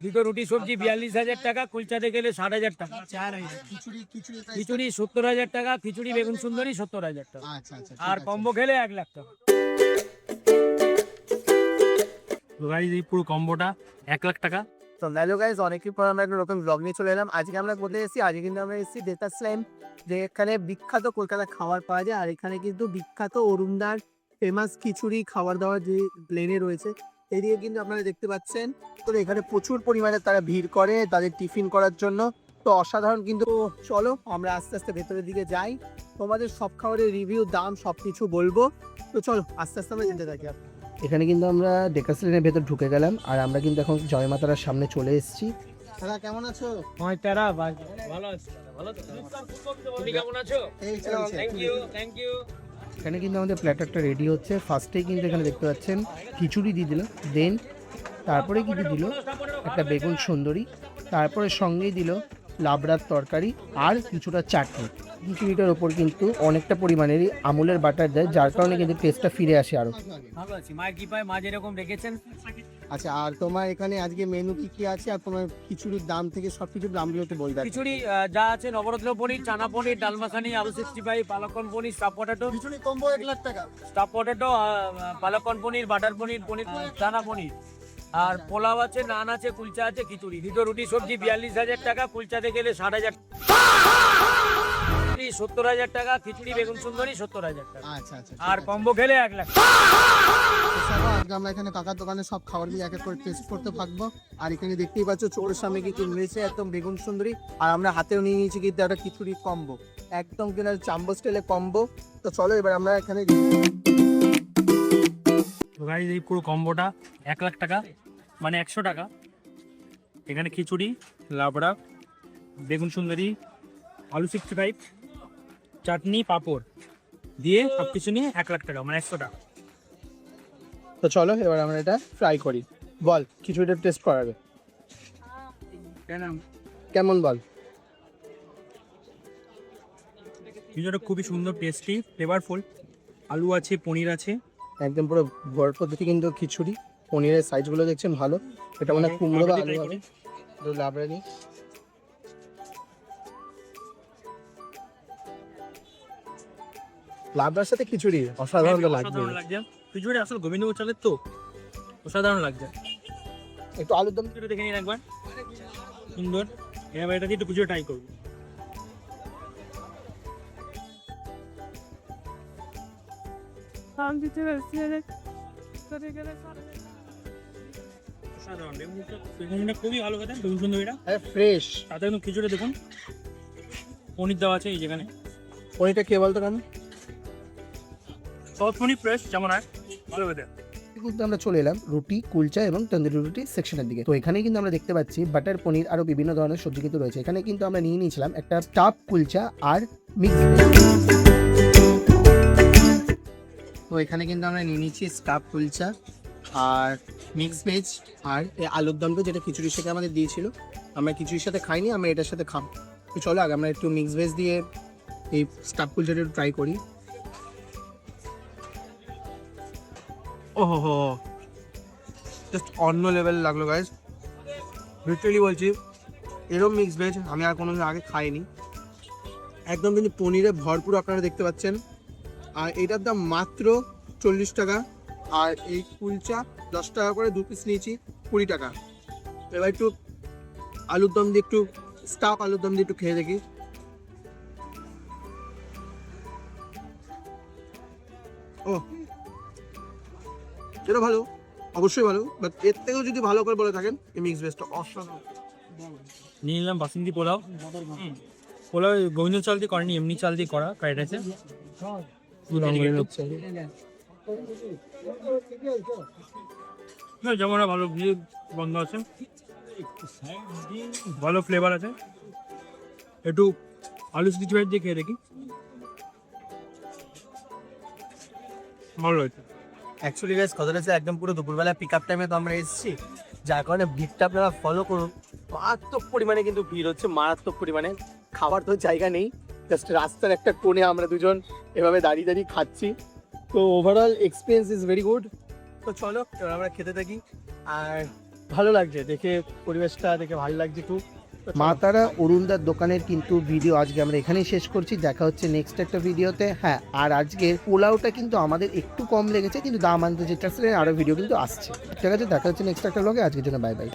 দুটো রুটি সবজি 42,000 টাকা, কুলচাতে গেলে 60,000 টাকা, খিচুড়ি 70,000 টাকা, খিচুড়ি বেগুন সুন্দরী 70,000 টাকা, আর কম্বো খেলে 1 লাখ টাকা। গাইস এই পুরো কম্বোটা 1 লাখ টাকা। তো হ্যালো গাইস, অনেকদিন পর আমরা একটা নতুন ব্লগ নিয়ে চলে এলাম। আজকে আমরা কোথায় এসেছি? আজকে কিন্তু আমরা এসেছি ডেটা স্ল্যাম, যে এখানে বিখ্যাত কলকাতা খাবার পাওয়া যায়। আর এখানে কিন্তু বিখ্যাত অরুণদার ফেমাস খিচুড়ি খাবার দাবার যে প্লেনে রয়েছে, এদিকে কিন্তু আপনারা দেখতে পাচ্ছেন। তো এখানে প্রচুর পরিমাণে তারা ভিড় করে তাদের টিফিন করার জন্য। তো অসাধারণ কিন্তু। চলো আমরা আস্তে আস্তে ভেতরের দিকে যাই, তোমাদের সব খাবারের রিভিউ, দাম সব কিছু বলবো। তো চলো আস্তে আস্তে আমরা যেতে থাকি। এখানে কিন্তু আমরা ডেকাসলেনের ভেতর ঢুকে গেলাম, আর আমরা কিন্তু এখন জয়মাতারার সামনে চলে এসেছি। দাদা কেমন আছো? ভালো আছি, ভালো তো। তুমি কেমন আছো? এই চলছে। Thank you. এখানে কিন্তু আমাদের প্ল্যাটারটা রেডি হচ্ছে। ফার্স্টেই কিন্তু এখানে দেখতে পাচ্ছেন খিচুড়ি দিয়ে দিল, দেন তারপরে কি দিল একটা বেগুন সুন্দরী, তারপরে সঙ্গেই দিল লাবড়ার তরকারি আর কিছুটা চাটনি। খিচুড়িটার ওপর কিন্তু অনেকটা পরিমাণেরই আমুলের বাটার দেয়, যার কারণে কিন্তু টেস্টটা ফিরে আসে আরো। ভালো আছি, মা কি পায়, মা যেরকম রেখেছেন। আচ্ছা, আর তোমার এখানে আজকে মেনু কি কি আছে, আর তোমার খিচুড়ির দাম থেকে সব কিছুর দামগুলো একটু বলবে। খিচুড়ি যা আছে, নবরত্ন পনির, চানা পনির, ডাল মাখানি, আলু 65, পালকন পনির, স্টাফ পটেটো। খিচুড়ি কম্বো 1 লাখ টাকা। স্টাফ পটেটো, পালকন পনির, বাটার পনির, পনির চানা পনির, আর পোলাও আছে, নান আছে, কুলচা আছে, খিচুড়ি। দুটো রুটি সবজি 42,000 টাকা, কুলচাতে গেলে 60,000, 70,000 টাকা, খিচুড়ি বেগুন সুন্দরী 70,000 টাকা, আচ্ছা আচ্ছা, আর কম্বো খেলে 1 লাখ। আজকে আমরা এখানে কাকার দোকানে সব খাবার দিয়ে এক এক করে টেস্ট করতে থাকবো। আর এখানে দেখতেই পাচ্ছ চোখের সামনে কি রয়েছে একদম বেগুন সুন্দরী, আর আমরা হাতেও নিয়ে নিয়েছি কিন্তু একটা খিচুড়ি কম্বো, একদম কিনা চাম্বো স্টাইলে কম্বো। তো চলো এবার আমরা এখানে গাইস এই পুরো কম্বোটা 1 লাখ টাকা, মানে 100 টাকা। এখানে খিচুড়ি, লাবড়া, বেগুন সুন্দরী, আলু 65, চাটনি, পাঁপড় দিয়ে সব কিছু নিয়ে 1 লাখ টাকা, মানে 100 টাকা। তো চলো এবার আমরা এটা ফ্রাই করি। বল খিচুড়িটা টেস্ট করাবে কেমন বল। খিচুড়িটা খুবই সুন্দর, টেস্টি, ফ্লেভারফুল। আলু আছে, পনির আছে, একদম পুরো ভর পদ্ধতি কিন্তু খিচুড়ি। পনিরের সাইজগুলো দেখছেন ভালো, এটা মানে কুমড়ো বা আলু হবে। তো লাবড়া নিই। লাবড়ার সাথে খিচুড়ি অসাধারণ তো লাগবে। অসাধারণ লাগছে। খিচুড়ি আসলে গোবিন্দভোগ চালের তো অসাধারণ লাগছে। একটু আলুর দম খিচুড়ি দেখে নিন একবার, সুন্দর। এবার এটা দিয়ে একটু খিচুড়ি ট্রাই করবো। অসাধারণ, বেগুনটা খুবই ভালো খেতে, বেগুন সুন্দরীটা ফ্রেশ। তাতে কিন্তু খিচুড়ি দেখুন পনির দেওয়া আছে এই যেখানে। পনিরটা কে বলতো কেন? সব পনির ফ্রেশ যেমন হয়, ভালো খেতে। কিন্তু আমরা চলে এলাম রুটি, কুলচা এবং তন্দুরি রুটি সেকশনের দিকে। তো এখানে কিন্তু আমরা দেখতে পাচ্ছি বাটার পনির আরো বিভিন্ন ধরনের সবজি কিন্তু রয়েছে। এখানে কিন্তু আমরা নিয়ে নিয়েছিলাম একটা স্টাফ কুলচা আর মিক্স ভেজ। তো এখানে কিন্তু আমরা নিয়ে নিচ্ছি স্টাফ কুলচা আর মিক্স ভেজ আর এই আলুর দমটা, যেটা খিচুড়ির সাথে আমাদের দিয়েছিল। আমরা খিচুড়ির সাথে খাইনি, আমরা এটার সাথে খাবো। তো চলো আগে আমরা একটু মিক্স ভেজ দিয়ে এই স্টাফ কুলচাটা একটু ট্রাই করি। ওহো, জাস্ট অন্য লেভেল লাগলো গাইজ, লিটারালি বলছি। এরকম মিক্স ভেজ আমি আর কোনোদিন আগে খাইনি। একদম কিন্তু পনিরে ভরপুর আপনারা দেখতে পাচ্ছেন। আর এটার দাম মাত্র 40 টাকা। আর এই কুলচা 10 টাকা করে 2 পিস নিয়েছি, 20 টাকা। এবার একটু আলুর দম দিয়ে, একটু স্টাফ আলুর দম দিয়ে একটু খেয়ে দেখি। ও, এটা ভালো, অবশ্যই ভালো, বাট এর থেকেও যদি ভালো করে বলে থাকেন এই মিক্স ভেজটা অসাধারণ। নিয়ে নিলাম বাসন্তী পোলাও। পোলাও গোবিন্দ চাল দিয়ে করেনি, এমনি চাল দিয়ে করা ফ্রাইড রাইসে। যেমন ভালো গন্ধ আছে, ভালো ফ্লেভার আছে। একটু আলু 65 দিয়ে খেয়ে দেখি, ভালো হয়েছে। অ্যাকচুয়ালি গাইস কথাটা হচ্ছে একদম পুরো দুপুরবেলা পিক আপ টাইমে তো আমরা এসেছি, যার কারণে ভিড়টা আপনারা ফলো করুন। মারাত্মক পরিমাণে কিন্তু ভিড় হচ্ছে, মারাত্মক পরিমাণে। খাবার তো জায়গা নেই, জাস্ট রাস্তার একটা কোণে আমরা দুজন এভাবে দাঁড়িয়ে দাঁড়িয়ে খাচ্ছি। তো overall experience is very good. তো চলো এবার আমরা খেতে থাকি। আর ভালো লাগছে দেখে, পরিবেশটা দেখে ভালো লাগছে খুব। মা তারা অরুণদার দোকানের কিন্তু ভিডিও আজকে আমরা এখানেই শেষ করছি। দেখা হচ্ছে নেক্সট একটা ভিডিওতে। হ্যাঁ, আর আজকে পোলাওটা কিন্তু আমাদের একটু কম লেগেছে, কিন্তু দাম আনতে যেটা আরও ভিডিও কিন্তু আসছে। ঠিক আছে, দেখা হচ্ছে নেক্সট একটা ব্লগে। আজকের জন্য বাই বাই।